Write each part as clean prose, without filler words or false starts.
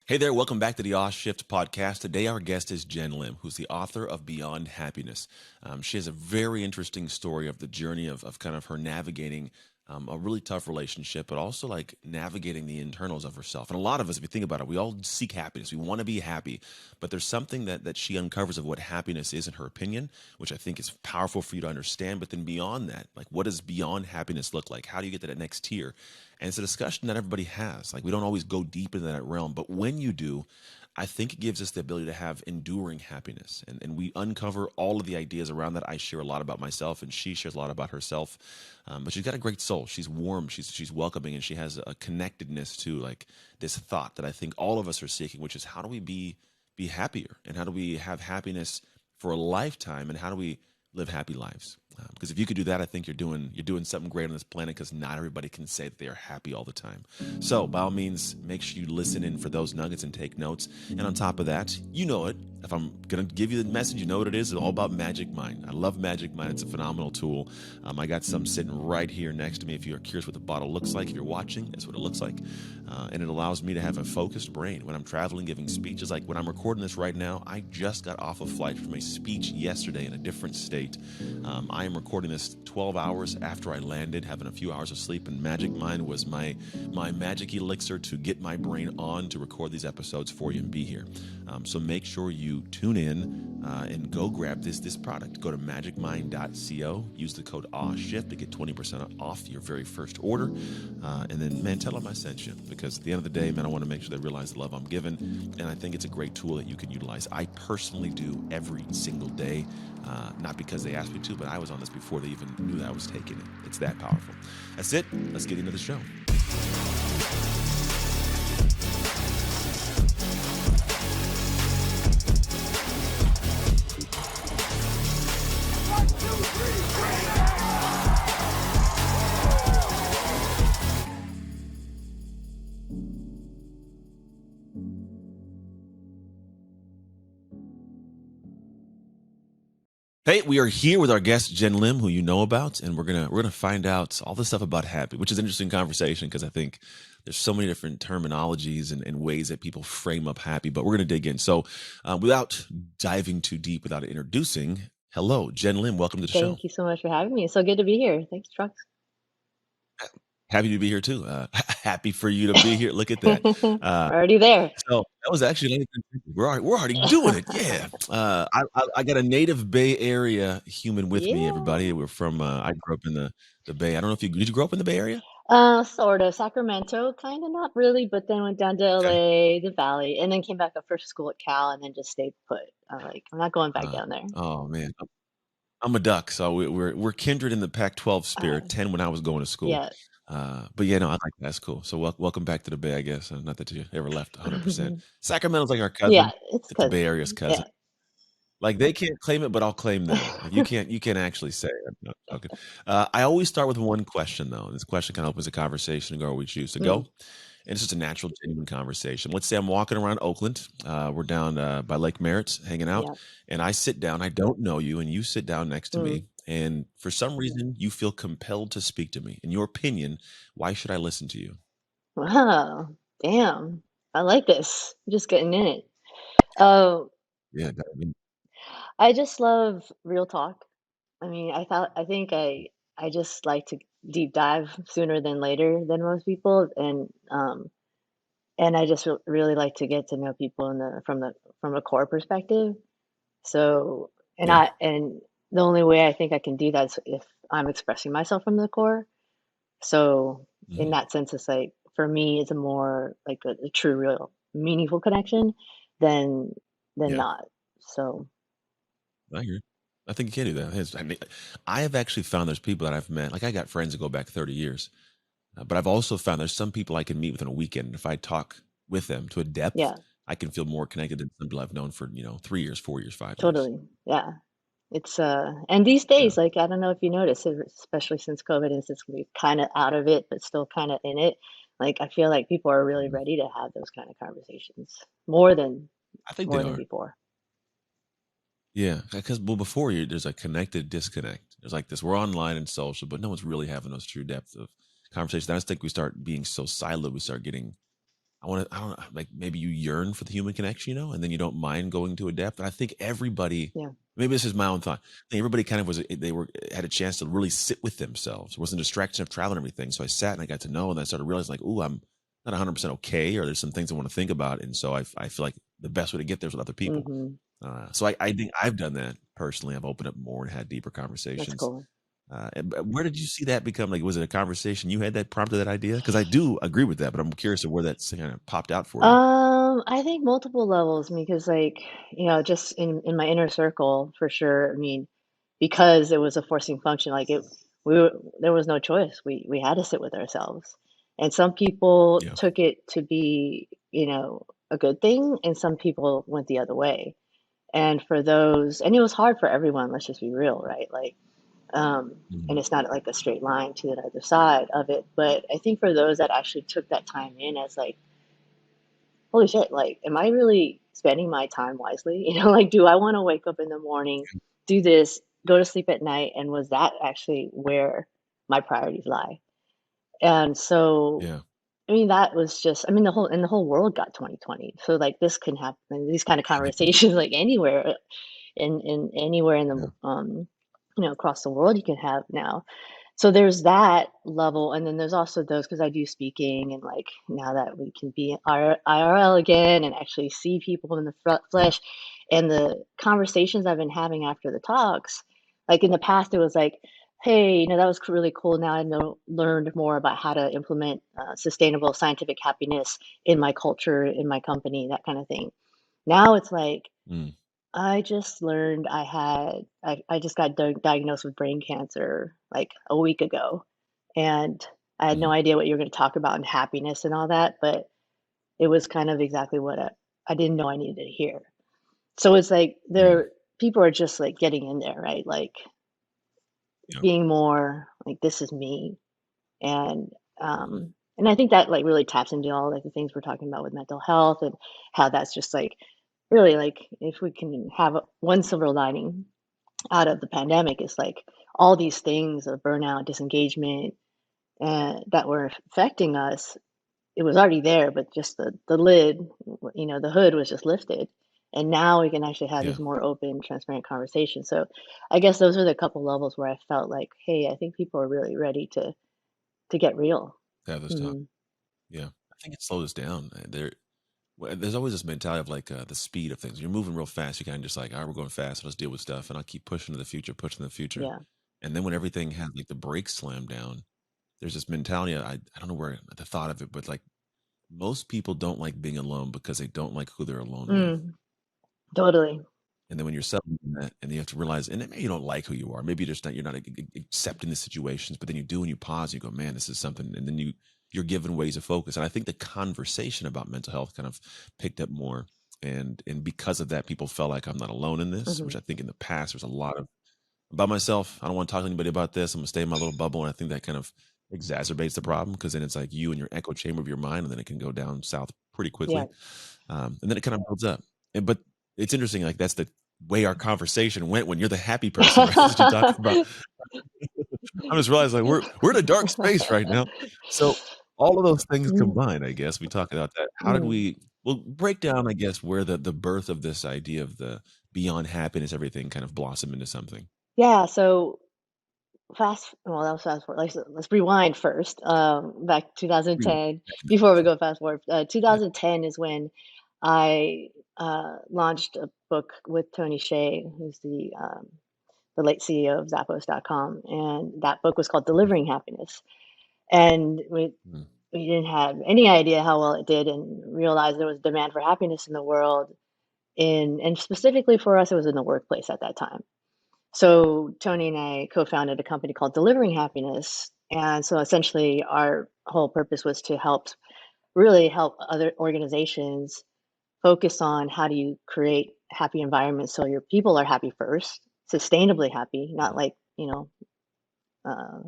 Hey there, welcome back to the Oz Shift podcast. Today, our guest is Jenn Lim, who's the author of Beyond Happiness. She has a very interesting story of the journey of kind of her navigating a really tough relationship, but also like navigating the internals of herself. And a lot of us, if you think about it, we all seek happiness. We want to be happy, but there's something that she uncovers of what happiness is in her opinion, which I think is powerful for you to understand. But then beyond that, like what does beyond happiness look like? How do you get to that next tier? And it's a discussion that everybody has. Like we don't always go deep into that realm, but when you do, I think it gives us the ability to have enduring happiness. And we uncover all of the ideas around that. I share a lot about myself, and she shares a lot about herself. But she's got a great soul. She's warm. She's welcoming, and she has a connectedness to like this thought that I think all of us are seeking, which is how do we be happier, and how do we have happiness for a lifetime, and how do we live happy lives? Because if you could do that, I think you're doing something great on this planet. Because not everybody can say that they are happy all the time. So by all means, make sure you listen in for those nuggets and take notes. And on top of that, you know it. If I'm gonna give you the message, you know what it is. It's all about Magic Mind. I love Magic Mind. It's a phenomenal tool. I got some sitting right here next to me. If you're curious what the bottle looks like, if you're watching, that's what it looks like. And it allows me to have a focused brain when I'm traveling, giving speeches. Like when I'm recording this right now, I just got off a flight from a speech yesterday in a different state. I am recording this 12 hours after I landed, having a few hours of sleep, and Magic Mind was my magic elixir to get my brain on to record these episodes for you and be here. So make sure you tune in and go grab this product. Go to magicmind.co, use the code AWESHIFT to get 20% off your very first order. And then, man, tell them I sent you, because at the end of the day, man, I want to make sure they realize the love I'm giving. And I think it's a great tool that you can utilize. I personally do every single day, not because they asked me to, but I was on this before they even knew that I was taking it. It's that powerful. That's it. Let's get into the show. Hey, we are here with our guest Jenn Lim, who you know about, and we're gonna find out all this stuff about happy, which is an interesting conversation because I think there's so many different terminologies and ways that people frame up happy. But we're gonna dig in. So, without diving too deep, without introducing, hello, Jenn Lim. Welcome to the show. Thank you so much for having me. It's so good to be here. Thanks, Trucks. Happy to be here too. Happy for you to be here. Look at that. Uh, Already there. So that was actually we're already doing it. Yeah. I got a native Bay Area human with me. Yeah. Everybody, we're from. I grew up in the Bay. I don't know if you did. You grow up in the Bay Area? Sort of. Sacramento, kind of not really, but then went down to Okay. LA, the Valley, and then came back up for school at Cal, and then just stayed put. I'm not going back Uh, down there. oh man, I'm a duck, so we're kindred in the Pac-12 Uh, spirit. 10 when I was going to school. yeah. But yeah, no, I like that. That's cool. So welcome back to the Bay, I guess. Not that you ever left 100%. Sacramento's like our Yeah, cousin. it's It's the Bay cousin. Area's cousin. Yeah. Like they can't claim it, but I'll claim them. Like you can't actually say it. No, okay. I always start with one question though. This question kind of opens a conversation and go where we choose to go. Mm, And it's just a natural, genuine conversation. Let's say I'm walking around Oakland. We're down by Lake Merritt hanging out, yeah. and I sit down. I don't know you, and you sit down next to Mm. me. And for some reason, you feel compelled to speak to me. In your opinion, why should I listen to you? Wow. Damn. I like this. I'm just getting in it. Oh, Yeah, I just love real talk. I just like to deep dive sooner than later than most people, and I just really like to get to know people in from a core perspective. So, yeah, and the only way I think I can do that is if I'm expressing myself from the core. So, in mhm, that sense, it's like for me, it's a more like a true, real, meaningful connection than yeah. not. So, I hear. You. I think you can do that. I mean, I have actually found there's people that I've met. Like I got friends that go back 30 years. But I've also found there's some people I can meet within a weekend. If I talk with them to a depth, yeah, I can feel more connected than some people I've known for 3 years, 4 years, 5 years. totally, yeah. And these Yeah. days, like, I don't know if you notice, especially since COVID and since we're kind of out of it, but still kind of in it, like, I feel like people are really Mhm. ready to have those kind of conversations more than I think they more than are. before. Yeah, because well, before you, there's a connected disconnect. There's like this. We're online and social, but no one's really having those true depth of conversations. I just think we start being so siloed. We start getting. I don't know, like maybe you yearn for the human connection, and then you don't mind going to a depth. And I think everybody, Yeah. maybe this is my own thought. I think everybody kind of had a chance to really sit with themselves. It wasn't a distraction of travel and everything. So I sat and I got to know, and I started realizing like, ooh, I'm not 100% okay, or there's some things I want to think about. And so I feel like the best way to get there is with other people. Mhm. So I think I've done that personally. I've opened up more and had deeper That's conversations. cool. But where did you see that become? Like, was it a conversation you had that prompted that idea? Because I do agree with that, but I'm curious of where that's kind of popped out for you. I think multiple levels because like, just in my inner circle for sure. I mean, because it was a forcing function, like we were, there was no choice. We had to sit with ourselves. And some people Yeah. took it to be, a good thing, and some people went the other way. And for those, and it was hard for everyone, let's just be real, right? Like, and Mhm. it's not like a straight line to the other side of it. But I think for those that actually took that time in as like, holy shit, like, am I really spending my time wisely? Like, do I want to wake up in the morning, do this, go to sleep at night? And was that actually where my priorities lie? And so, Yeah. I mean, that was just, I mean, the whole world got 2020. So like this can happen, these kind of conversations, like anywhere in anywhere in Yeah. the, across the world you can have now. So there's that level, and then there's also those because I do speaking, and like now that we can be IRL again and actually see people in the Yeah. flesh, and the conversations I've been having after the talks, like in the past, it was like, hey, that was really cool. Now I learned more about how to implement sustainable scientific happiness in my culture, in my company, that kind of thing. Now it's like, Mm. I just learned I just got diagnosed with brain cancer like a week ago. And I had no Mhm. idea what you were going to talk about and happiness and all that, but it was kind of exactly what I didn't know I needed to hear. So it's like Yeah. people are just like getting in there, right? Like Yeah. being more like, this is me. And, Mhm. and I think that like really taps into all like the things we're talking about with mental health and how that's just like really like if we can have one silver lining out of the pandemic is like all these things of burnout, disengagement, and that were affecting us. It was already there, but just the lid, the hood was just lifted, and now we can actually have Yeah. these more open, transparent conversations. So, I guess those are the couple levels where I felt like, hey, I think people are really ready to get real. To have this talk. Hmm. Yeah. I think it slowed us down. There's always this mentality of like the speed of things. You're moving real fast. You kind of just like, all right, we're going fast. So let's deal with stuff. And I'll keep pushing to the future, pushing to the future. Yeah. And then when everything has like the brakes slammed down, there's this mentality. I don't know where the thought of it, but like most people don't like being alone because they don't like who they're alone with. Mm, totally. And then when you're settling in that, and you have to realize, and maybe you don't like who you are, maybe you're not accepting the situations, but then you do, and you pause, and you go, man, this is something, and then you're given ways of focus. And I think the conversation about mental health kind of picked up more, and because of that, people felt like I'm not alone in this, which Hmm. I think in the past there's a lot of by myself. I don't want to talk to anybody about this. I'm gonna stay in my little bubble, and I think that kind of exacerbates the problem because then it's like you and your echo chamber of your mind, and then it can go down south pretty Yeah. quickly, and then it kind of builds up. But it's interesting, like that's the way our conversation went when you're the happy person, right? As you talk about, I just realized like we're in a dark space right now. So all of those things Mm, combined, I guess we talk about that. How did mm. we? Well, break down, I guess, where the birth of this idea of the beyond happiness, everything kind of blossom into something. Yeah. So well, that was fast forward. Let's rewind first. Back Rewind, 2010. definitely. Before we go fast forward, Yeah. 2010 is when I launched a book with Tony Hsieh, who's the late CEO of Zappos.com, and that book was called Delivering Happiness. And Mm, we didn't have any idea how well it did, and realized there was demand for happiness in the world, and specifically for us, it was in the workplace at that time. So Tony and I co-founded a company called Delivering Happiness. And so essentially our whole purpose was to really help other organizations focus on how do you create happy environments so your people are happy first, sustainably happy, not mhm. like, uh,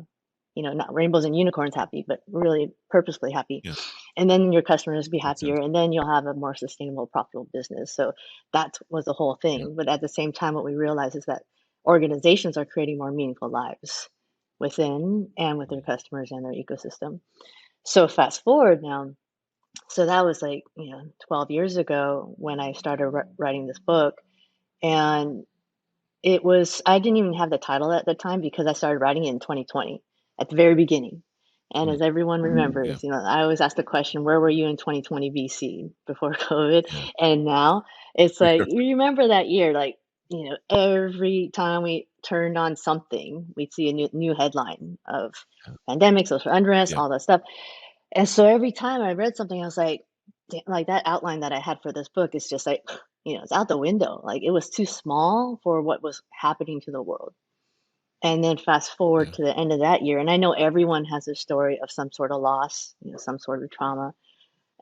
not rainbows and unicorns happy, but really purposefully happy. Yeah, And then your customers be makes happier, sense. and then you'll have a more sustainable, profitable business. So that was the whole Yeah, thing. But at the same time, what we realize is that organizations are creating more meaningful lives within and with their mhm, customers and their ecosystem. So fast forward now, So that was 12 years ago when I started writing this book. And I didn't even have the title at the time because I started writing it in 2020 at the very beginning. And Mm, as everyone yeah, remembers, I always ask the question, where were you in 2020 BC before COVID? yeah. And now it's like, you remember that year, like, every time we turned on something, we'd see a new headline of Yeah, pandemic, social unrest, yeah, all that stuff. And so every time I read something, I was like, like that outline that I had for this book is just like, it's out the window. Like it was too small for what was happening to the world. And then fast forward yeah, to the end of that year, and I know everyone has a story of some sort of loss, some sort of trauma.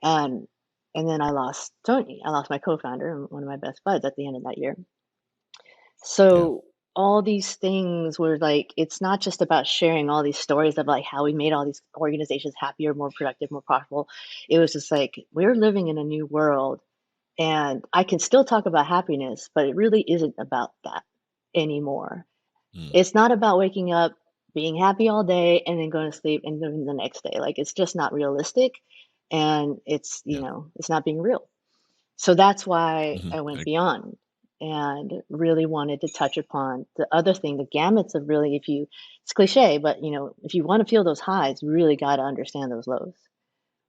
And and then I lost Tony. I lost my co-founder and one of my best buds at the end of that year. yeah, So all these things were like, it's not just about sharing all these stories of like how we made all these organizations happier, more productive, more profitable. It was just like we're living in a new world, and I can still talk about happiness, but it really isn't about that anymore. mm, It's not about waking up, being happy all day, and then going to sleep and living the next day. Like it's just not realistic, and yeah. it's not being real. So that's why Mhm, I went beyond and really wanted to touch upon the other thing, the gamuts of really, if you, it's cliche, but if you want to feel those highs, you really got to understand those lows.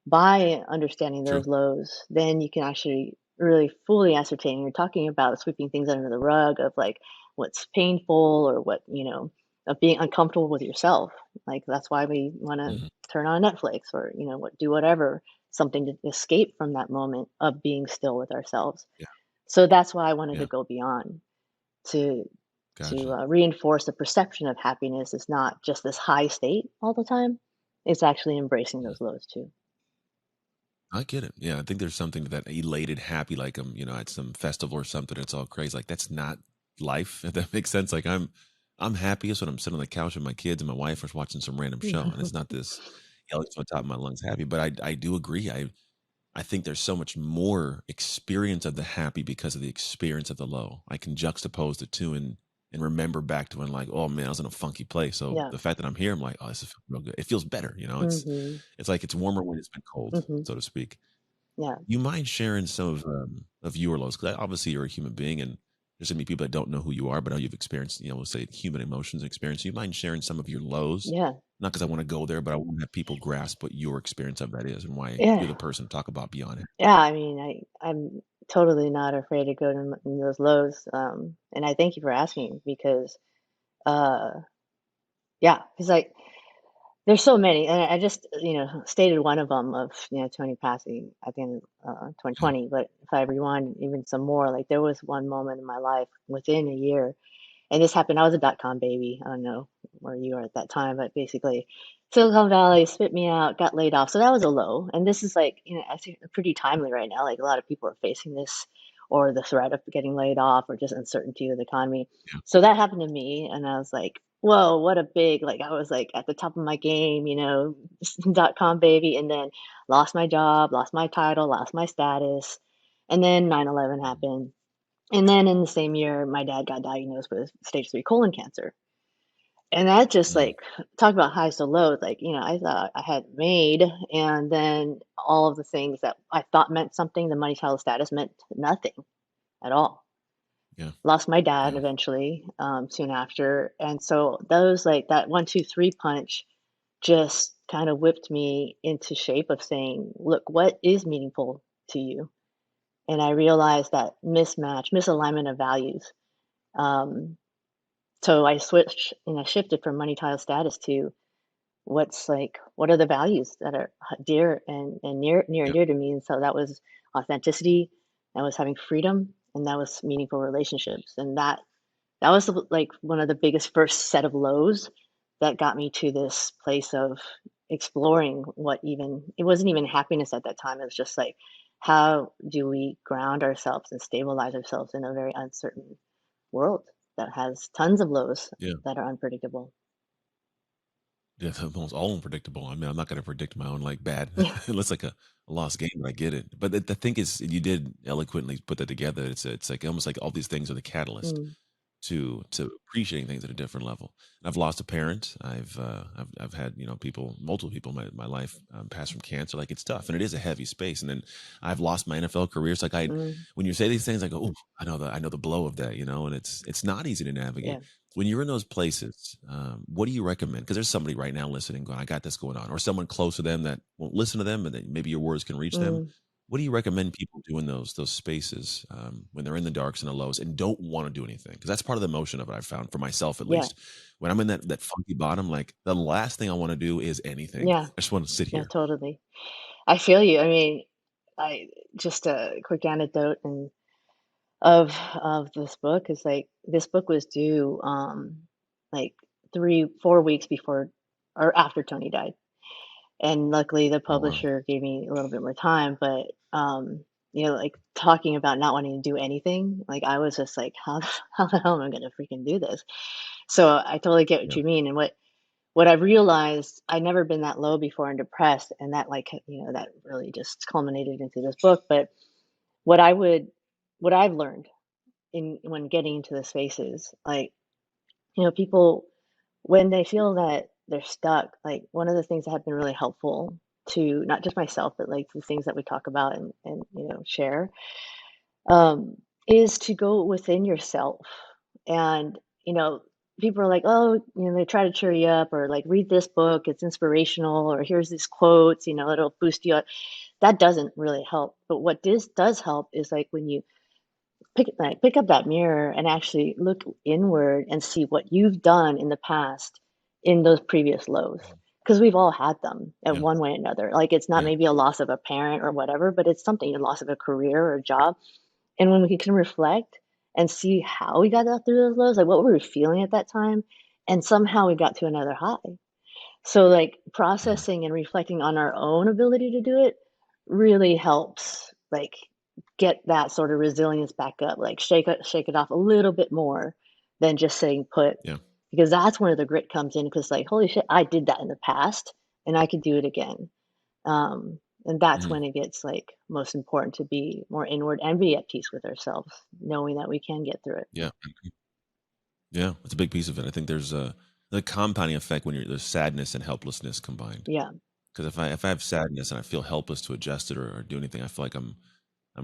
By understanding true. those lows, then you can actually really fully ascertain. You're talking about sweeping things under the rug of like what's painful or what, of being uncomfortable with yourself. Like that's why we want to Mhm, turn on Netflix or, do whatever, something to escape from that moment of being still with ourselves. yeah, So that's why I wanted to yeah, go beyond to gotcha. reinforce the perception of happiness is not just this high state all the time. It's actually embracing Mm. those lows too. I get it. Yeah, I think there's something to that elated, happy, like at some festival or something. It's all crazy. Like that's not life. If that makes sense. Like I'm happiest when I'm sitting on the couch with my kids and my wife is watching some random show, and it's not this yelling to the top of my lungs happy. But I do agree. I think there's so much more experience of the happy because of the experience of the low. I can juxtapose the two and remember back to when like, oh man, I was in a funky place. So Yeah. the fact that I'm here, I'm like, oh, this is real good. It feels better. Mhm. It's like it's warmer when it's been cold, Mhm. so to speak. Yeah. You mind sharing some of your lows? Because obviously you're a human being, and there's gonna be people that don't know who you are, but how you've experienced, we'll say human emotions and experience. You mind sharing some of your lows? Yeah. Not because I want to go there, but I want to have people grasp what your experience of that is and why you're Yeah. the person to talk about beyond it. Yeah, I mean, I'm totally not afraid to go to in those lows, and I thank you for asking because, uh, yeah, because like there's so many, and I just stated one of them of Tony passing at the end of Yeah, 2020. But if I rewind even some more, like there was one moment in my life within a year. And this happened, I was a dot-com baby. I don't know where you were at that time, but basically Silicon Valley spit me out, got laid off. So that was a low. And this is like, I think pretty timely right now. Like a lot of people are facing this or the threat of getting laid off or just uncertainty of the economy. yeah, So that happened to me. And I was like, whoa, what a big, like I was like at the top of my game, dot-com baby. And then lost my job, lost my title, lost my status. And then 9/11 mm, happened, and then in the same year, my dad got diagnosed with stage 3 colon cancer. And that just mm, like talk about highs to lows. Like, I thought I had made, and then all of the things that I thought meant something, the money, title, status meant nothing at all. yeah, Lost my dad yeah, eventually, soon after. And so those like that 1, 2, 3 punch just kind of whipped me into shape of saying, look, what is meaningful to you? And I realized that misalignment of values. Um, So I switched and I shifted from money, title, status to what are the values that are dear and near and yeah, dear to me. And so that was authenticity, that was having freedom, and that was meaningful relationships. And that was like one of the biggest first set of lows that got me to this place of exploring what even it wasn't even happiness at that time. It was just like how do we ground ourselves and stabilize ourselves in a very uncertain world that has tons of lows yeah. that are unpredictable. Yeah, the most all unpredictable. I mean, I'm not gonna predict my own like bad Yeah. unless like a lost game, but I get it. But the thing is you did eloquently put that together. It's like almost like all these things are the catalyst. Mm. to appreciating things at a different level. I've lost a parent. I've had people, multiple people in my life pass from cancer. Like it's tough, and it is a heavy space. And then I've lost my NFL career. It's like Mm, when you say these things, I go, oh, I know the blow of that, and it's not easy to yeah. navigate. When you're in those places, what do you recommend? Because there's somebody right now listening, going, I got this going on, or someone close to them that won't listen to them, and then maybe your words can reach them. Mm, What do you recommend people do in those spaces when they're in the darks and the lows and don't want to do anything? Because that's part of the emotion of it. I've found for myself at yeah. least. When I'm in that funky bottom, like the last thing I want to do is anything. Yeah. I just want to sit Yeah, here. totally. I feel you. I mean, I just a quick anecdote and of this book is like this book was due like 3 4 weeks before or after Tony died. And luckily the Oh wow, publisher gave me a little bit more time, but like talking about not wanting to do anything, like I was just like, how how the hell am I gonna freaking do this? So I totally get what yeah, you mean. And what I realized, I'd never been that low before and depressed, and that like that really just culminated into this book. But what I would what I've learned in when getting into the spaces, like people when they feel that they're stuck, like one of the things that have been really helpful to not just myself, but like the things that we talk about and share, um, is to go within yourself. And, you know, people are like, oh, they try to cheer you up or like read this book, it's inspirational, or here's these quotes, it'll boost you up. That doesn't really help. But what this does help is like when you pick up that mirror and actually look inward and see what you've done in the past in those previous lows. Because we've all had them at yeah, one way or another. Like it's not yeah, maybe a loss of a parent or whatever, but it's something, a loss of a career or a job. And when we can reflect and see how we got out through those lows, like what we were feeling at that time, and somehow we got to another high. So, like, mhm, processing and reflecting on our own ability to do it really helps, like, get that sort of resilience back up, like, shake it off a little bit more than just staying put, yeah, because that's where the grit comes in. Because like, "Holy shit, I did that in the past, and I could do it again." And that's mhm, when it gets, like, most important to be more inward and be at peace with ourselves, knowing that we can get through it. yeah, yeah. It's a big piece of it. I think there's a the compounding effect when there's sadness and helplessness combined. Yeah, Because if I have sadness and I feel helpless to adjust it or do anything, I feel like I'm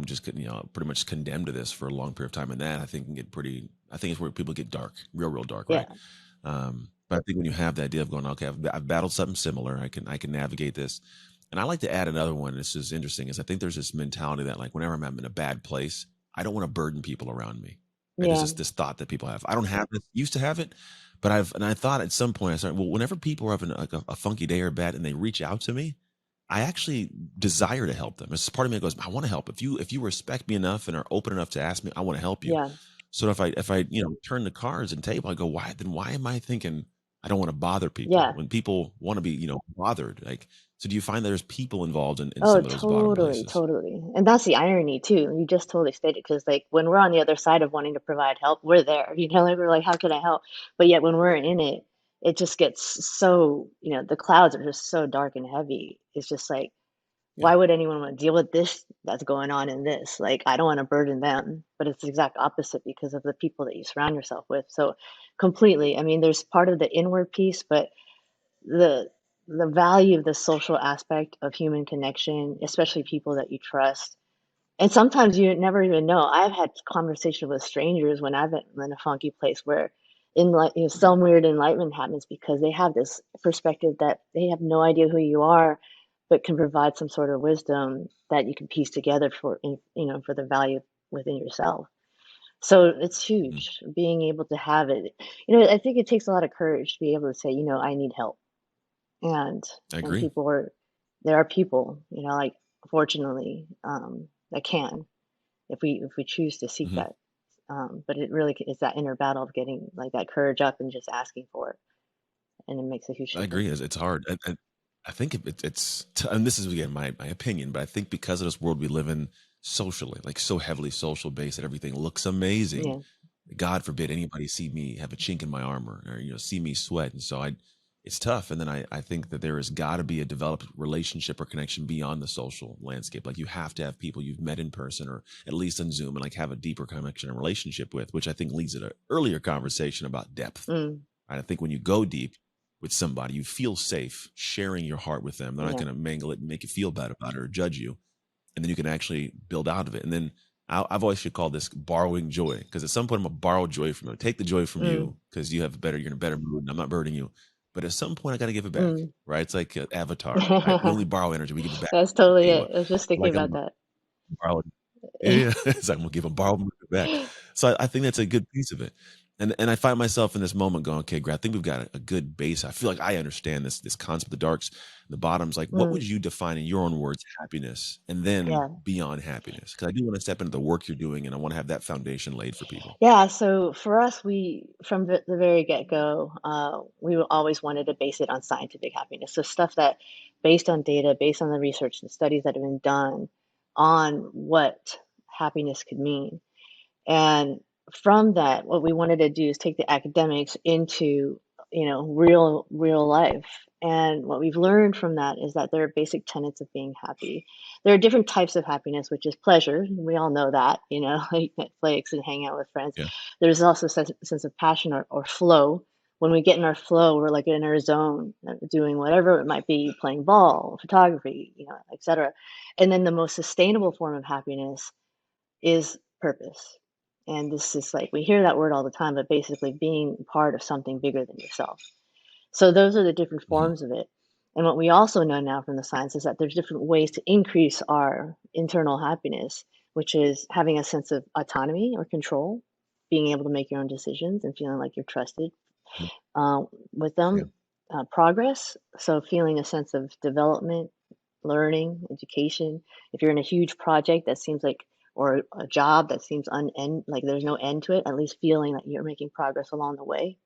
just getting, pretty much condemned to this for a long period of time. And that I think can get pretty, I think it's where people get dark, real dark, yeah, right? But I think when you have the idea of going, okay, I've battled something similar, I can navigate this. And I like to add another one. This is interesting. Is I think there's this mentality that like whenever I'm in a bad place, I don't want to burden people around me. Right? There's yeah, this thought that people have. I don't have this. Used to have it, but I thought at some point I started. Well, whenever people are having like a funky day or bad, and they reach out to me, I actually desire to help them. It's part of me that goes, I want to help. If you respect me enough and are open enough to ask me, I want to help you. yeah, So if I turn the cards and table, I go, why am I thinking I don't want to bother people yeah. when people want to be, bothered? Like, so do you find that there's people involved in Oh, some of those bottom totally, places? totally. And that's the irony too. You just totally stated because like when we're on the other side of wanting to provide help, we're there. Like we're like, how can I help? But yet when we're in it, it just gets so, the clouds are just so dark and heavy. It's just like, Yeah. why would anyone want to deal with this that's going on in this? Like, I don't want to burden them, but it's the exact opposite because of the people that you surround yourself with. So completely. I mean, there's part of the inward piece, but the the value of the social aspect of human connection, especially people that you trust. And sometimes you never even know. I've had conversations with strangers when I've been in a funky place where some weird enlightenment happens because they have this perspective that they have no idea who you are, but can provide some sort of wisdom that you can piece together for the value within yourself. So it's Mhm. huge being able to have it. I think it takes a lot of courage to be able to say, I need help and I and agree. people are there are people, like fortunately, that can if we choose to seek Mhm. that. But it really is that inner battle of getting like that courage up and just asking for it, and it makes a huge I agree. difference. It's hard. And I think and this is again my opinion, but I think because of this world we live in socially, like so heavily social based that everything looks amazing. Yeah, God forbid anybody see me have a chink in my armor or see me sweat. And so it's tough. And then I think that there has got to be a developed relationship or connection beyond the social landscape. Like you have to have people you've met in person or at least on Zoom and like have a deeper connection and relationship with, which I think leads to an earlier conversation about depth. Mm, Right? I think when you go deep with somebody, you feel safe sharing your heart with them. They're not yeah. going to mangle it and make you feel bad about it or judge you. And then you can actually build out of it. And then I've always should call this borrowing joy because at some point I'm gonna borrow joy from you. Take the joy from Mm, you because you have you're in a better mood and I'm not burdening you. But at some point I got to give it back, mm. right? It's like Avatar, right? We only borrow energy, we give it back. That's totally You know, it. I was just thinking like I'm about that. borrow. Yeah, it's like I'm gonna give them borrow them back. So I think that's a good piece of it. And I find myself in this moment going, okay, Greg, I think we've got a good base. I feel like I understand this concept, the darks, the bottoms. Like, what would Mm, you define in your own words happiness, and then yeah. beyond happiness? Because I do want to step into the work you're doing, and I want to have that foundation laid for people. Yeah, so for us, we from the very get-go, we always wanted to base it on scientific happiness. So stuff that based on data, based on the research and studies that have been done on what happiness could mean. And from that, what we wanted to do is take the academics into, real life. And what we've learned from that is that there are basic tenets of being happy. There are different types of happiness, which is pleasure. We all know that, like Netflix and hang out with friends. Yeah, There's also a sense of passion or flow. When we get in our flow, we're like in our zone, doing whatever it might be, playing ball, photography, etc. And then the most sustainable form of happiness is purpose. And this is like, we hear that word all the time, but basically being part of something bigger than yourself. So those are the different hmm, forms of it. And what we also know now from the science is that there's different ways to increase our internal happiness, which is having a sense of autonomy or control, being able to make your own decisions and feeling like you're trusted uh, with yeah, them. Progress, so feeling a sense of development, learning, education. If you're in a huge project that seems like, or a job that seems like there's no end to it, at least feeling that you're making progress along the way.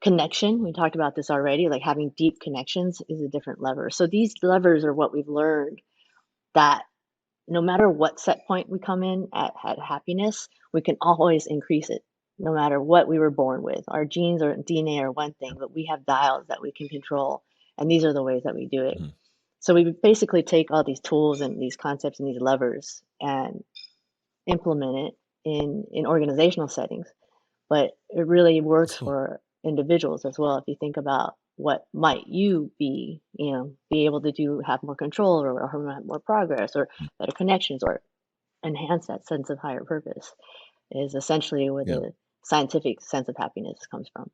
Connection, we talked about this already, like having deep connections is a different lever. So these levers are what we've learned that no matter what set point we come in at happiness, we can always increase it. No matter what we were born with, our genes or DNA are one thing, but we have dials that we can control, and these are the ways that we do it. hmm, So we would basically take all these tools and these concepts and these levers and implement it in organizational settings. But it really that's works cool. for individuals as well. If you think about what might you be able to do, have more control or have more progress or Mm, better connections or enhance that sense of higher purpose is essentially where yeah. the scientific sense of happiness comes from.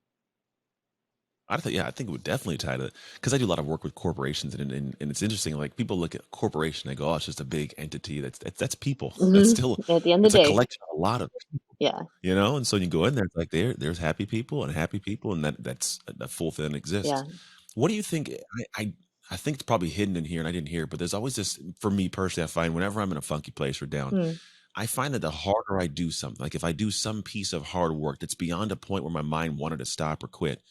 Yeah, I think it would definitely tie to because I do a lot of work with corporations and it's interesting. Like people look at a corporation, they go, "Oh, it's just a big entity." That's people. That's Hmm. still At the end of it's the a day, collection of a lot of people, yeah, And so you go in there, it's like there's happy people, and that's a full thing exists. yeah, What do you think? I think it's probably hidden in here, and I didn't hear it, but there's always this for me personally. I find whenever I'm in a funky place or down, mm, I find that the harder I do something, like if I do some piece of hard work that's beyond a point where my mind wanted to stop or quit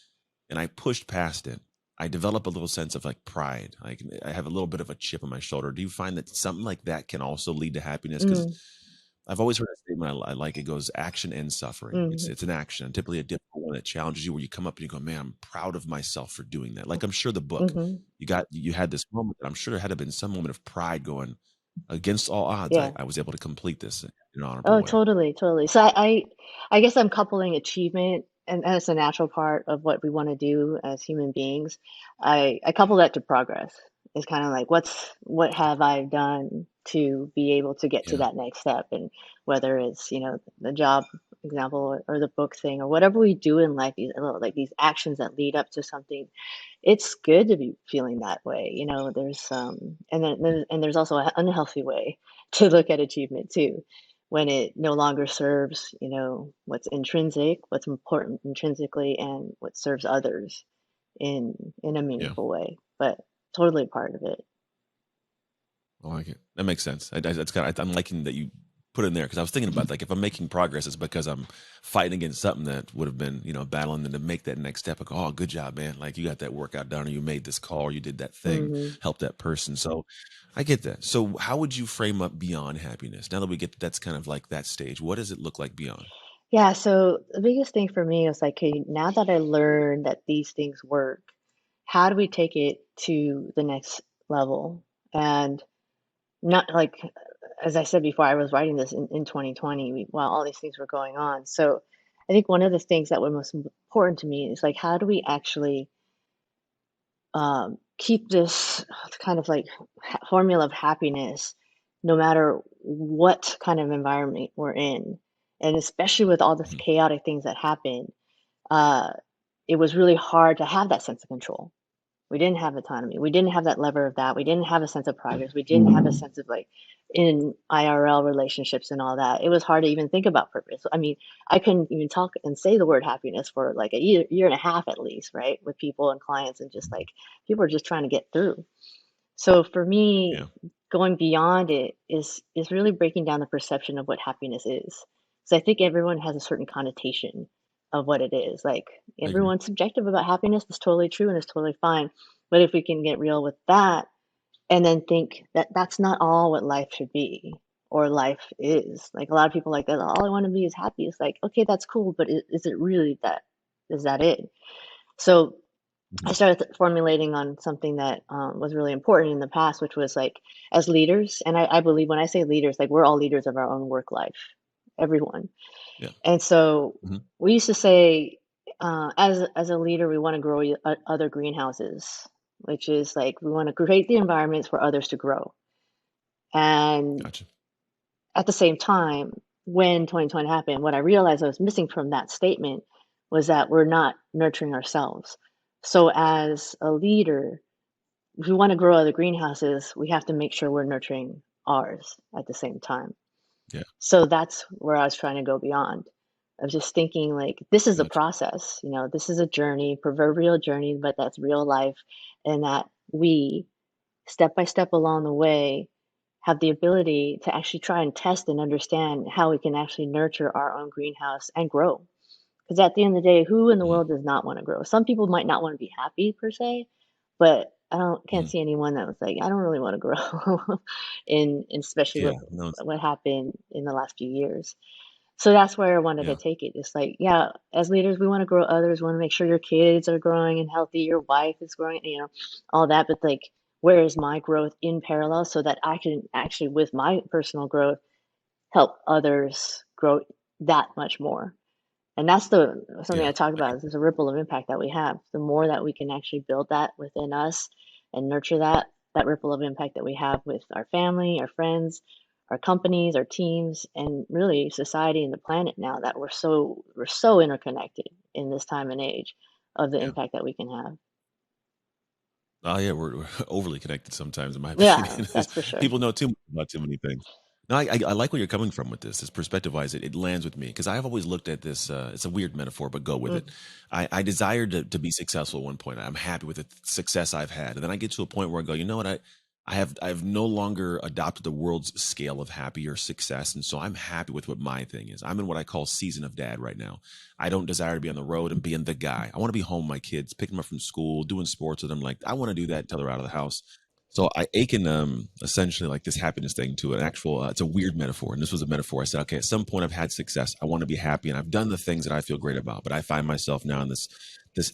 and I pushed past it, I develop a little sense of like pride. Like I have a little bit of a chip on my shoulder. Do you find that something like that can also lead to happiness? Because mm, I've always heard a statement I like. It goes action and suffering. mm, It's an action, typically a difficult one that challenges you, where you come up and you go, "Man, I'm proud of myself for doing that." Like I'm sure the book mm-hmm, you had this moment. That I'm sure there had to have been some moment of pride going against all odds. yeah. I was able to complete this in an honorable Oh, way. totally, totally. So I guess I'm coupling achievement, and it's a natural part of what we want to do as human beings. I couple that to progress. It's kind of like what have I done to be able to get to Yeah, that next step, and whether it's the job example or the book thing or whatever we do in life, these actions that lead up to something. It's good to be feeling that way. There's and there's also an unhealthy way to look at achievement too, when it no longer serves, what's intrinsic, what's important intrinsically, and what serves others in a yeah. meaningful way. But totally part of it. I like it. That makes sense. That's kind of I'm liking that you put in there because I was thinking about like if I'm making progress, it's because I'm fighting against something that would have been battling, and to make that next step, I go, "Oh, good job, man! Like you got that workout done, or you made this call, or you did that thing, Hmm. help that person." So I get that. So how would you frame up beyond happiness? Now that we get that's kind of like that stage, what does it look like beyond? Yeah. So the biggest thing for me was like, okay, now that I learned that these things work, how do we take it to the next level? And not like, as I said before, I was writing this in 2020 while all these things were going on. So I think one of the things that were most important to me is like, how do we actually keep this kind of like formula of happiness no matter what kind of environment we're in? And especially with all this Mhm. chaotic things that happen, uh, it was really hard to have that sense of control. We didn't have autonomy. We didn't have that lever of that. We didn't have a sense of progress. We didn't have a sense of like in IRL relationships and all that. It was hard to even think about purpose. I mean, I couldn't even talk and say the word happiness for like a year and a half at least, right? With people and clients and just like people are just trying to get through. So for me, Yeah. going beyond it is really breaking down the perception of what happiness is. So I think everyone has a certain connotation of what it is. Like I agree. everyone's subjective about happiness. That's totally true and it's totally fine. But if we can get real with that and then think that that's not all what life should be or life is. Like a lot of people like that. All I want to be is happy. It's like, okay, that's cool, but is it really that? Is that it? So I Mhm. started formulating on something that was really important in the past, which was like as leaders, and I believe when I say leaders, like we're all leaders of our own work life, everyone. Yeah. And so Mhm. we used to say, as a leader, we want to grow other greenhouses, which is like we want to create the environments for others to grow. And Gotcha. at the same time, when 2020 happened, what I realized I was missing from that statement was that we're not nurturing ourselves. So as a leader, if we want to grow other greenhouses, we have to make sure we're nurturing ours at the same time. Yeah. So that's where I was trying to go beyond. I was just thinking like this is a Gotcha. process, this is a journey, proverbial journey, but that's real life, and that we step by step along the way have the ability to actually try and test and understand how we can actually nurture our own greenhouse and grow. Because at the end of the day, who in the Mhm. world does not want to grow? Some people might not want to be happy per se, but I don't can't Mhm. see anyone that was like, I don't really want to grow, in especially Yeah. with No, it's what happened in the last few years. So that's where I wanted to yeah. take it. It's like, yeah, as leaders, we want to grow others, we want to make sure your kids are growing and healthy, your wife is growing, all that. But like, where is my growth in parallel so that I can actually, with my personal growth, help others grow that much more? And that's the something Yeah. I talk I about can is there's a ripple of impact that we have. The more that we can actually build that within us and nurture that ripple of impact that we have with our family, our friends, our companies, our teams, and really society and the planet now that we're so interconnected in this time and age of the yeah. impact that we can have. Oh, yeah, we're overly connected sometimes, in my Yeah, opinion. that's for sure. People know too much about too many things. No, I like where you're coming from with this. This perspective-wise, it lands with me because I've always looked at this. It's a weird metaphor, but go with Mm, it. I desired to be successful at one point. I'm happy with the success I've had, and then I get to a point where I go, you know what? I have no longer adopted the world's scale of happy or success, and so I'm happy with what my thing is. I'm in what I call season of dad right now. I don't desire to be on the road and being the guy. I want to be home with my kids, picking them up from school, doing sports with them. Like I want to do that until they're out of the house. So I akin essentially like this happiness thing to an actual. It's a weird metaphor, and this was a metaphor. I said, okay, at some point I've had success. I want to be happy, and I've done the things that I feel great about. But I find myself now in this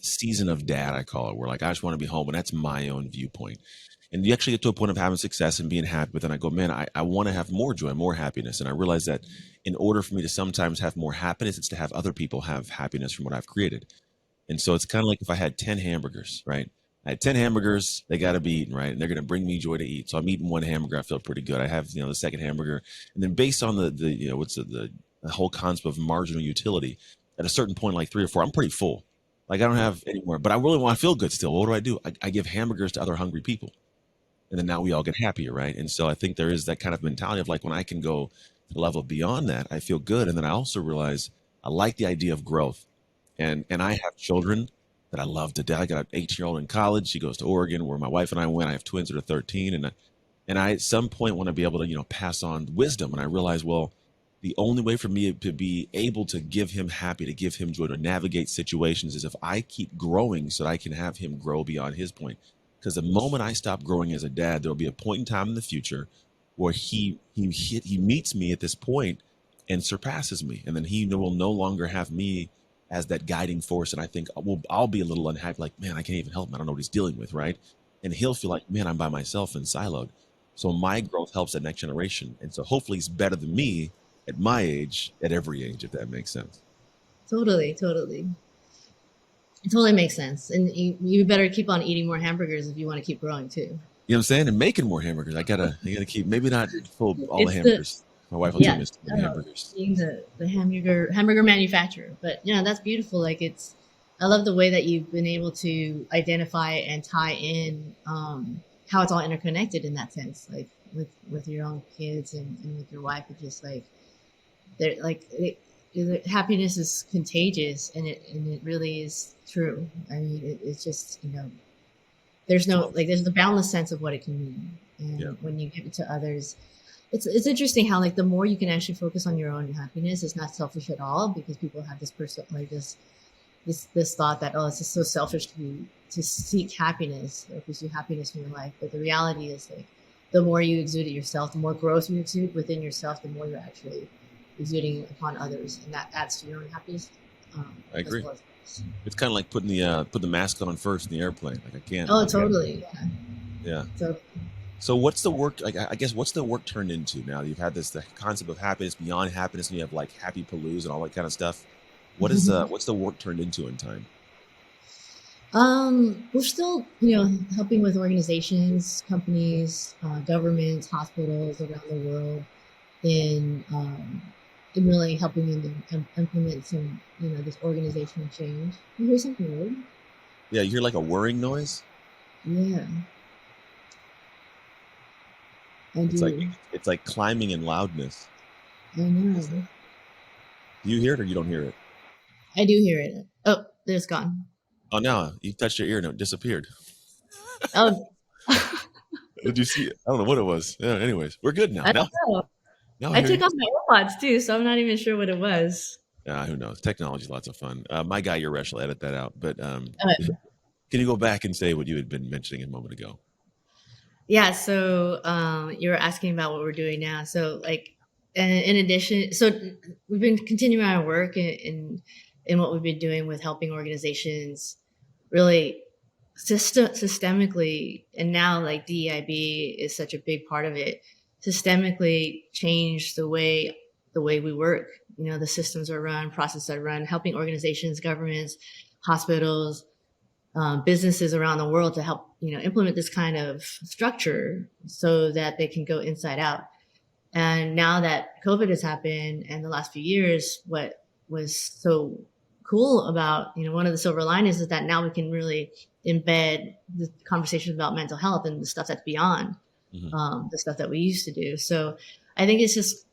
season of dad, I call it, where like I just want to be home, and that's my own viewpoint. And you actually get to a point of having success and being happy, but then I go, man, I want to have more joy, more happiness. And I realize that in order for me to sometimes have more happiness, it's to have other people have happiness from what I've created. And so it's kind of like if I had 10 hamburgers, right? I had 10 hamburgers, they got to be eaten, right? And they're going to bring me joy to eat. So I'm eating one hamburger, I feel pretty good. I have, the second hamburger. And then based on what's the whole concept of marginal utility, at a certain point, like three or four, I'm pretty full. Like I don't have any more, but I really want to feel good still. What do? I give hamburgers to other hungry people. And then now we all get happier, right? And so I think there is that kind of mentality of like when I can go to the level beyond that, I feel good. And then I also realize I like the idea of growth. And I have children that I love to death. I got an 18-year-old in college. She goes to Oregon, where my wife and I went. I have twins that are 13, and I at some point want to be able to pass on wisdom. And I realize, well, the only way for me to be able to give him happy, to give him joy, to navigate situations is if I keep growing, so that I can have him grow beyond his point. Because the moment I stop growing as a dad, there will be a point in time in the future where he meets me at this point and surpasses me, and then he will no longer have me as that guiding force. And I think I'll be a little unhappy, like, man, I can't even help him. I don't know what he's dealing with, right? And he'll feel like, man, I'm by myself and siloed. So my growth helps that next generation. And so hopefully he's better than me at my age, at every age, if that makes sense. Totally, totally. It totally makes sense. And you better keep on eating more hamburgers if you want to keep growing too. You know what I'm saying? And making more hamburgers. I gotta keep, maybe not full all the It's the hamburgers. My wife will tell me it's too many hamburgers. being the hamburger manufacturer. But that's beautiful. Like I love the way that you've been able to identify and tie in how it's all interconnected in that sense, like with your own kids and with your wife. It's just like they're like happiness is contagious, and it really is true. I mean, it's just there's there's the boundless sense of what it can mean, and when you give it to others, it's interesting how like the more you can actually focus on your own happiness, it's not selfish at all, because people have this person like this thought that, oh, it's just so selfish to seek happiness or pursue happiness in your life. But the reality is, like, the more you exude it yourself, the more growth you exude within yourself, the more you're actually exuding upon others, and that adds to your own happiness. I agree. Well it's kind of like putting the mask on first in the airplane. Like, I can't. Oh, totally. Yeah. Totally. So what's the work, like, I guess, what's the work turned into now? You've had the concept of happiness, beyond happiness, and you have like Happy Palooza and all that kind of stuff. What is what's the work turned into in time? We're still, helping with organizations, companies, governments, hospitals around the world in really helping them implement some, this organizational change. You hear something weird? Yeah, you hear like a whirring noise? Yeah. It's like climbing in loudness. I know. Do you hear it or you don't hear it? I do hear it. Oh, it's gone. Oh, no, you touched your ear and it disappeared. Oh. Did you see it? I don't know what it was. Yeah, anyways, we're good now. I don't know. I took off my AirPods too, so I'm not even sure what it was. Who knows? Technology's lots of fun. My guy Yaresh will edit that out. But can you go back and say what you had been mentioning a moment ago? Yeah, so you were asking about what we're doing now. So, like, in addition, so we've been continuing our work in what we've been doing with helping organizations really systemically, and now like DEIB is such a big part of it, systemically change the way we work. The systems are run, processes are run, helping organizations, governments, hospitals, businesses around the world to help implement this kind of structure so that they can go inside out. And now that COVID has happened, and the last few years, what was so cool about one of the silver linings is that now we can really embed the conversations about mental health and the stuff that's beyond the stuff that we used to do. So I think it's just,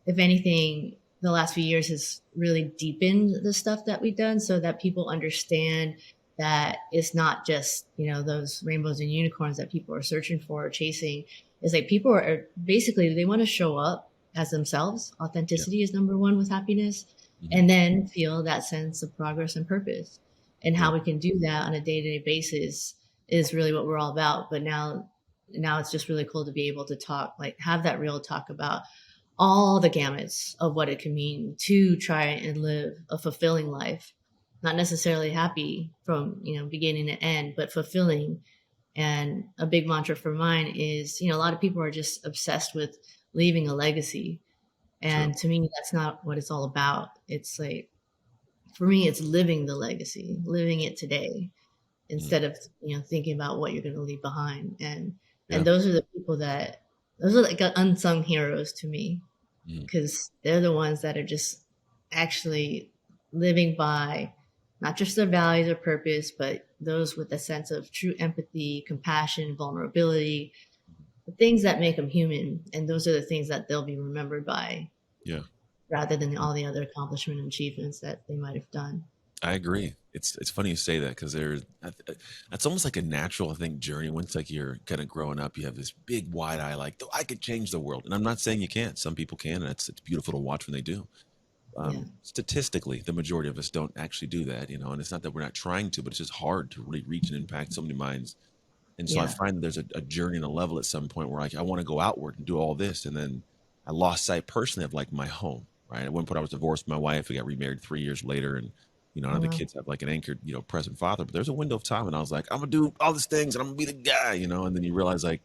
if anything, the last few years has really deepened the stuff that we've done, so that people understand that it's not just those rainbows and unicorns that people are searching for or chasing. It's like people are basically, they want to show up as themselves. Authenticity is number one with happiness, and then feel that sense of progress and purpose. And how we can do that on a day-to-day basis is really what we're all about. But now it's just really cool to be able to talk, like, have that real talk about all the gamuts of what it can mean to try and live a fulfilling life. Not necessarily happy from beginning to end, but fulfilling. And a big mantra for mine is, a lot of people are just obsessed with leaving a legacy. And to me, that's not what it's all about. It's like, for me, it's living the legacy, living it today, instead of thinking about what you're going to leave behind. And those are the people those are like unsung heroes to me, because they're the ones that are just actually living by not just their values or purpose, but those with a sense of true empathy, compassion, vulnerability, the things that make them human. And those are the things that they'll be remembered by, rather than all the other accomplishment and achievements that they might have done. I agree. It's funny you say that, because it's almost like a natural, I think, journey. Once like you're kind of growing up, you have this big wide eye, like, I could change the world. And I'm not saying you can't. Some people can, and it's beautiful to watch when they do. Statistically, the majority of us don't actually do that, and it's not that we're not trying to, but it's just hard to really reach and impact so many minds. And so I find that there's a journey and a level at some point where I want to go outward and do all this. And then I lost sight personally of like my home, right? At one point I was divorced from my wife. We got remarried 3 years later, and You know, none Oh, of the wow. kids have like an anchored, present father, but there's a window of time and I was like, I'm gonna do all these things and I'm gonna be the guy, and then you realize like,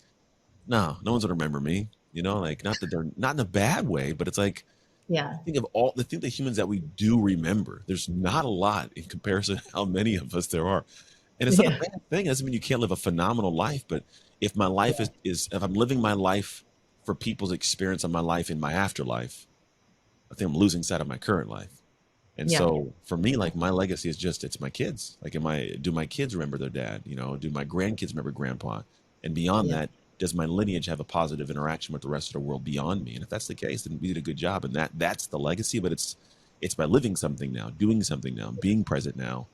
no one's gonna remember me, like not that they're not in a bad way, but it's like Yeah. think the humans that we do remember, there's not a lot in comparison to how many of us there are. And it's not a Yeah. bad thing. It doesn't mean you can't live a phenomenal life, but if my life is if I'm living my life for people's experience of my life in my afterlife, I think I'm losing sight of my current life. And Yeah. so for me, like my legacy is just it's my kids. Like do my kids remember their dad? Do my grandkids remember grandpa? And beyond Yeah. that, does my lineage have a positive interaction with the rest of the world beyond me? And if that's the case, then we did a good job. And that's the legacy, but it's by living something now, doing something now, being present now,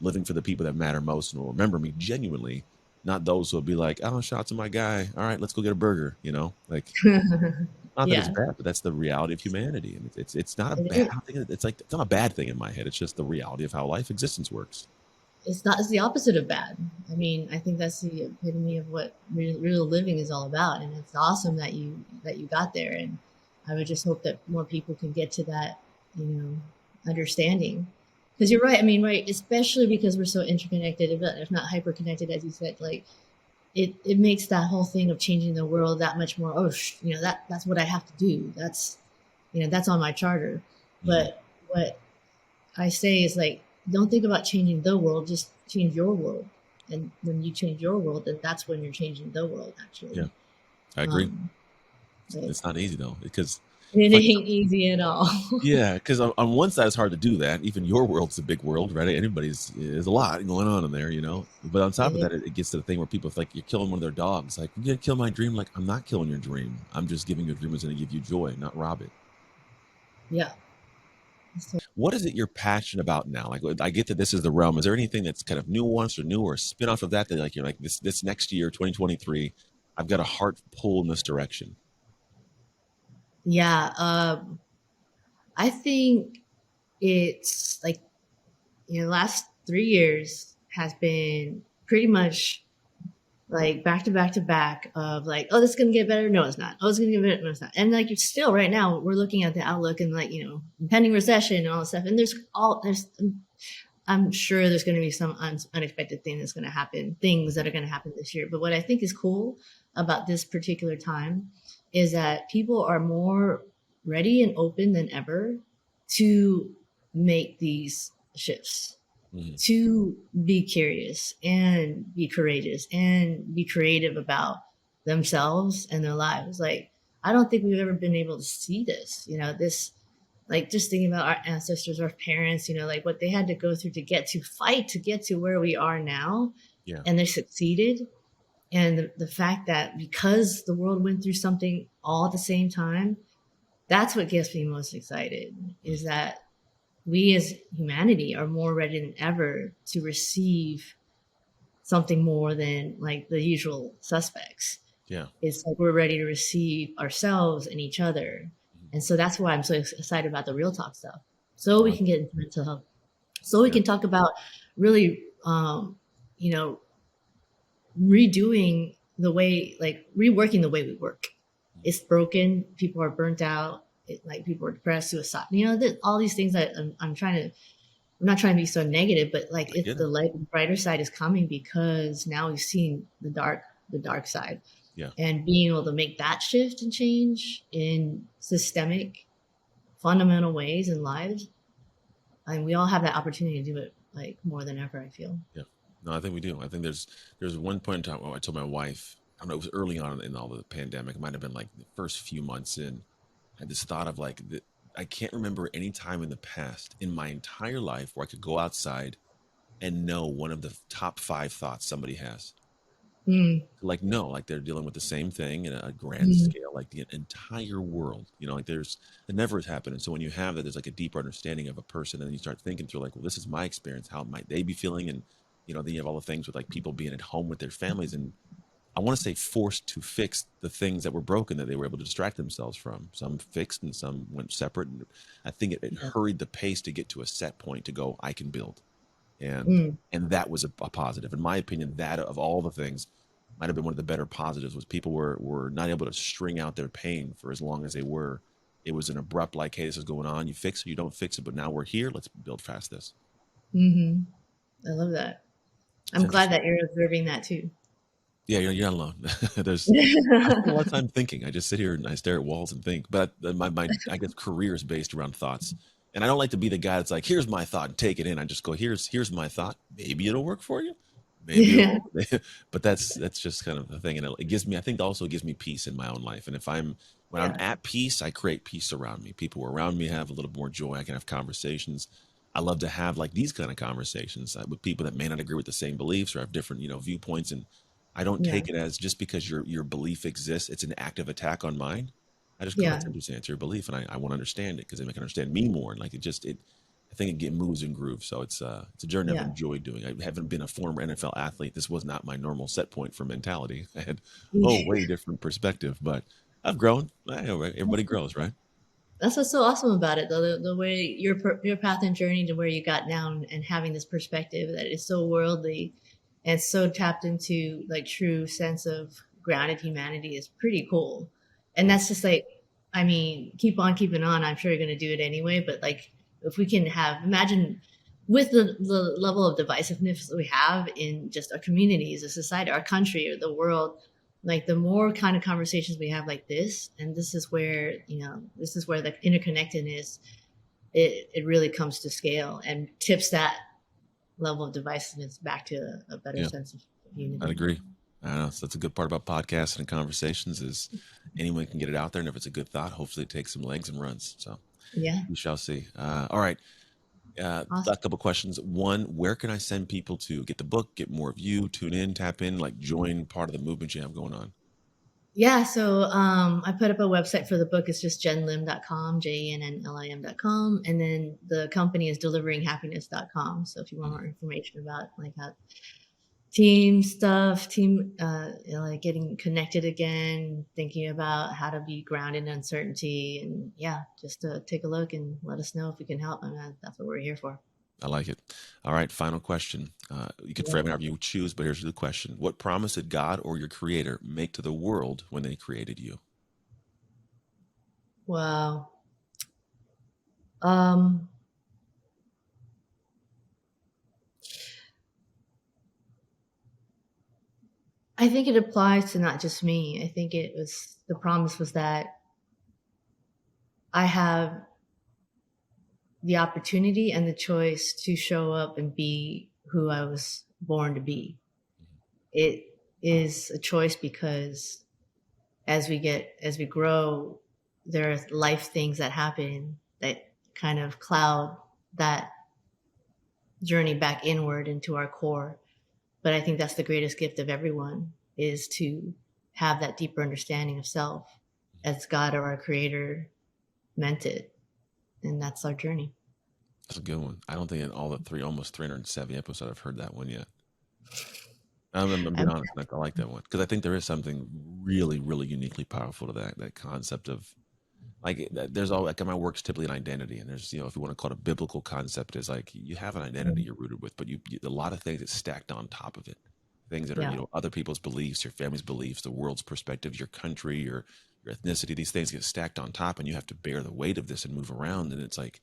living for the people that matter most and will remember me genuinely, not those who will be like, oh, shout out to my guy. All right, let's go get a burger, like not that it's Yeah. bad, but that's the reality of humanity, and it's not a It bad is. thing. It's not a bad thing in my head. It's just the reality of how life existence works. It's not. It's the opposite of bad. I mean, I think that's the epitome of what real living is all about, and it's awesome that you got there. And I would just hope that more people can get to that, understanding. Because you're right. I mean, right, especially because we're so interconnected, if not hyper connected, as you said, like it makes that whole thing of changing the world that much more. Oh, that's what I have to do. That's on my charter. Mm-hmm. But what I say is like, don't think about changing the world, just change your world. And when you change your world, then that's when you're changing the world, Yeah, actually. I agree. Um, but It's not easy though, because it it's like ain't easy at all. yeah, because on one side it's hard to do that. Even your world's a big world, right? Anybody's there's a lot going on in there, But on top of It that, it gets to the thing where people like you're killing one of their dogs. Like you're gonna kill my dream. Like I'm not killing your dream. I'm just giving you a dream that's gonna give you joy, not rob it. yeah. So, What is it you're passionate about now? Like I get that this is the realm. Is there anything that's kind of nuanced or new or a spin-off of that like you're like this next year, 2023, I've got a heart pull in this direction? yeah. I think it's like, last 3 years has been pretty much like back to back to back of like, oh, this is gonna get better. No, it's not. Oh, it's gonna get better. No, it's not. And like, it's still right now, we're looking at the outlook and like, impending recession and all this stuff. And I'm sure there's going to be some unexpected thing that's going to happen, things that are going to happen this year. But what I think is cool about this particular time is that people are more ready and open than ever to make these shifts, Mm-hmm. to be curious and be courageous and be creative about themselves and their lives. Like, I don't think we've ever been able to see this, this, like, just thinking about our ancestors, our parents, like what they had to go through to fight to get to where we are now. Yeah. And they succeeded. And the fact that because the world went through something all at the same time, that's what gets me most excited, is that we as humanity are more ready than ever to receive something more than like the usual suspects. Yeah. It's like we're ready to receive ourselves and each other. And so that's why I'm so excited about the real talk stuff. So we can get into mental health. So we can talk about really, redoing the way, like reworking the way we work. It's broken. People are burnt out. Like people are depressed, suicide. All these things that I'm not trying to be so negative, but like it's the light, the brighter side is coming because now we've seen the dark side. Yeah. And being able to make that shift and change in systemic, fundamental ways in lives. And we all have that opportunity to do it like more than ever, I feel. Yeah. No, I think we do. I think there's one point in time where I told my wife, I don't know, it was early on in all the pandemic. It might have been like the first few months in. I had this thought of like, I can't remember any time in the past in my entire life where I could go outside and know one of the top 5 thoughts somebody has. Like, no, like they're dealing with the same thing in a grand scale, like the entire world, like it never has happened. And so when you have that, there's like a deeper understanding of a person, and then you start thinking through like, well, this is my experience. How might they be feeling? And, then you have all the things with like people being at home with their families, and I want to say forced to fix the things that were broken that they were able to distract themselves from. Some fixed and some went separate. And I think it hurried the pace to get to a set point to go, I can build. And that was a positive. In my opinion, that of all the things might have been one of the better positives was people were not able to string out their pain for as long as they were. It was an abrupt like, hey, this is going on. You fix it, you don't fix it, but now we're here. Let's build past this. Hmm. I love that. It's I'm glad interesting. that you're observing that too. Yeah, you're not alone. There's I spend a lot of time thinking. I just sit here and I stare at walls and think. But my I guess career is based around thoughts. And I don't like to be the guy that's like, here's my thought and take it in. I just go, here's my thought. Maybe it'll work for you. Maybe it Yeah. won't. But that's just kind of the thing. And it gives me, I think also gives me peace in my own life. And if I'm when I'm Yeah. at peace, I create peace around me. People around me have a little more joy. I can have conversations. I love to have like these kind of conversations with people that may not agree with the same beliefs or have different, viewpoints. And I don't Yeah. take it as just because your belief exists, it's an active attack on mine. I just go, Yeah. that's interesting. It's your belief, and I want to understand it because it make understand me more. And like I think it get moves and grooves. So it's a journey I've Yeah. enjoyed doing. I haven't been a former NFL athlete. This was not my normal set point for mentality. I had way different perspective, but I've grown. I know, right? Everybody grows, right? That's what's so awesome about it, though. The way your path and journey to where you got now, and having this perspective that is so worldly and so tapped into like true sense of grounded humanity is pretty cool. And Yeah, that's just like, I mean, keep on keeping on. I'm sure you're going to do it anyway. But like, if we can have, imagine with the level of divisiveness that we have in just our communities, a society, our country, or the world, like the more kind of conversations we have like this, and this is where, this is where the interconnectedness, it really comes to scale and tips that level of divisiveness back to a better yeah, sense of I'd unity. agree. I know. So that's a good part about podcasts and conversations is anyone can get it out there, and if it's a good thought, hopefully it takes some legs and runs. So Yeah. we shall see. All right. Awesome. Last couple questions. One, where can I send people to get the book, get more of you, tune in, tap in, like join part of the movement you have going on? Yeah, so I put up a website for the book. It's just jennlim.com, jennlim.com. And then the company is deliveringhappiness.com. So if you want Mhm. more information about like how team stuff, like getting connected again, thinking about how to be grounded in uncertainty, and yeah, just take a look and let us know if we can help. I mean, that's what we're here for. I like it. All right. Final question. You can Yeah. frame it however you choose, but here's the question. What promise did God or your creator make to the world when they created you? Wow. Um, I think it applies to not just me. I think it was the promise was that I have the opportunity and the choice to show up and be who I was born to be. It is a choice because as we grow, there are life things that happen that kind of cloud that journey back inward into our core. But I think that's the greatest gift of everyone is to have that deeper understanding of self as God or our creator meant it. And that's our journey. That's a good one. I don't think in all the almost 370 episodes I've heard that one yet. I'm being I'm, honest. I like that one because I think there is something really, really uniquely powerful to that concept of like there's all like my work's typically an identity, and there's if you want to call it a biblical concept is like you have an identity you're rooted with, but you a lot of things that's stacked on top of it, things that are yeah, other people's beliefs, your family's beliefs, the world's perspective, your country, your ethnicity. These things get stacked on top, and you have to bear the weight of this and move around, and it's like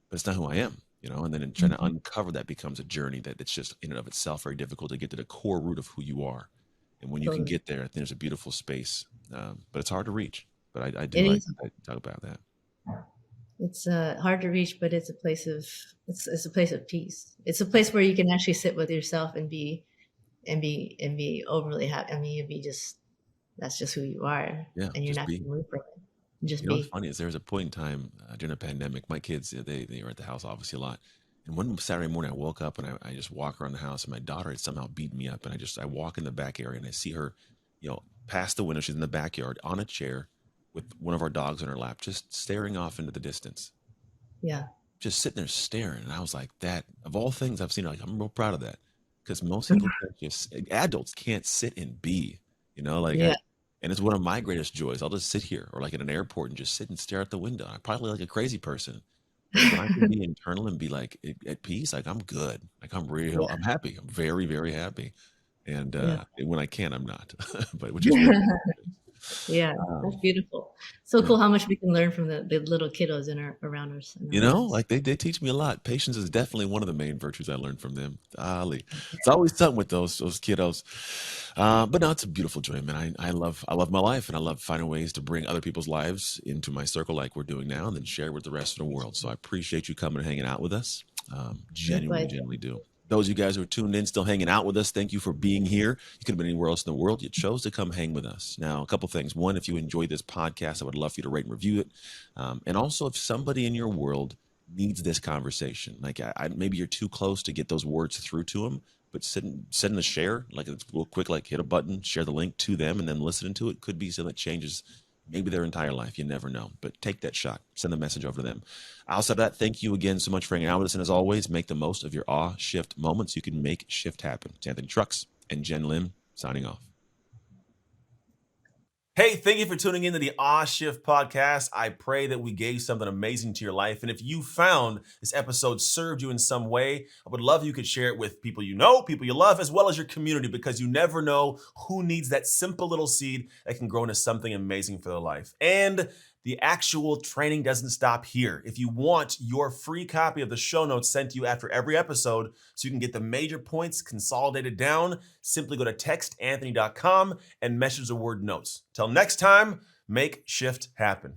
but it's not who I am. And then in trying to uncover that becomes a journey it's just in and of itself very difficult to get to the core root of who you are. And when you can totally. get there, I think there's a beautiful space, but it's hard to reach. But I do It like is. to talk about that. It's hard to reach, but it's a place of peace. It's a place where you can actually sit with yourself and be overly happy. I mean, you'd be just that's just who you are, Yeah, and you're just not be. going to move from it. Just You know what's be. funny is there was a point in time during the pandemic, my kids they were at the house obviously a lot. And one Saturday morning, I woke up and I just walk around the house, and my daughter had somehow beat me up. And I walk in the back area and I see her, past the window. She's in the backyard on a chair with one of our dogs on her lap, just staring off into the distance, Yeah, just sitting there staring. And I was like, that of all things I've seen, like I'm real proud of that because most people can't just adults can't sit and be, like yeah, and it's one of my greatest joys. I'll just sit here or like in an airport and just sit and stare at the window. I probably like a crazy person, but when I can be internal and be like at peace, like I'm good, like yeah, I'm happy, I'm very, very happy. And yeah. when I can, I'm not, but which is weird. Yeah, that's Um, beautiful. So yeah. cool how much we can learn from the little kiddos in our around us and You around know, us. like they teach me a lot. Patience is definitely one of the main virtues I learned from them. Golly, it's always something with those kiddos. But no, it's a beautiful joy, man. I love my life, and I love finding ways to bring other people's lives into my circle, like we're doing now, and then share with the rest of the world. So I appreciate you coming and hanging out with us. Genuinely, Likewise. genuinely do. Those of you guys who are tuned in, still hanging out with us, thank you for being here. You could have been anywhere else in the world. You chose to come hang with us. Now, a couple things. One, if you enjoyed this podcast, I would love for you to rate and review it. And also, if somebody in your world needs this conversation, like maybe you're too close to get those words through to them, but send a share, like it's real quick, like hit a button, share the link to them, and then listening to it could be something that changes maybe their entire life. You never know, but take that shot. Send the message over to them. Outside of that, thank you again so much for hanging out with us. And as always, make the most of your awe shift moments. You can make shift happen. It's Anthony Trucks and Jenn Lim signing off. Hey, thank you for tuning into the Awe Shift podcast. I pray that we gave something amazing to your life. And if you found this episode served you in some way, I would love if you could share it with people you know, people you love, as well as your community, because you never know who needs that simple little seed that can grow into something amazing for their life. And the actual training doesn't stop here. If you want your free copy of the show notes sent to you after every episode so you can get the major points consolidated down, simply go to textanthony.com and message the word notes. Till next time, make shift happen.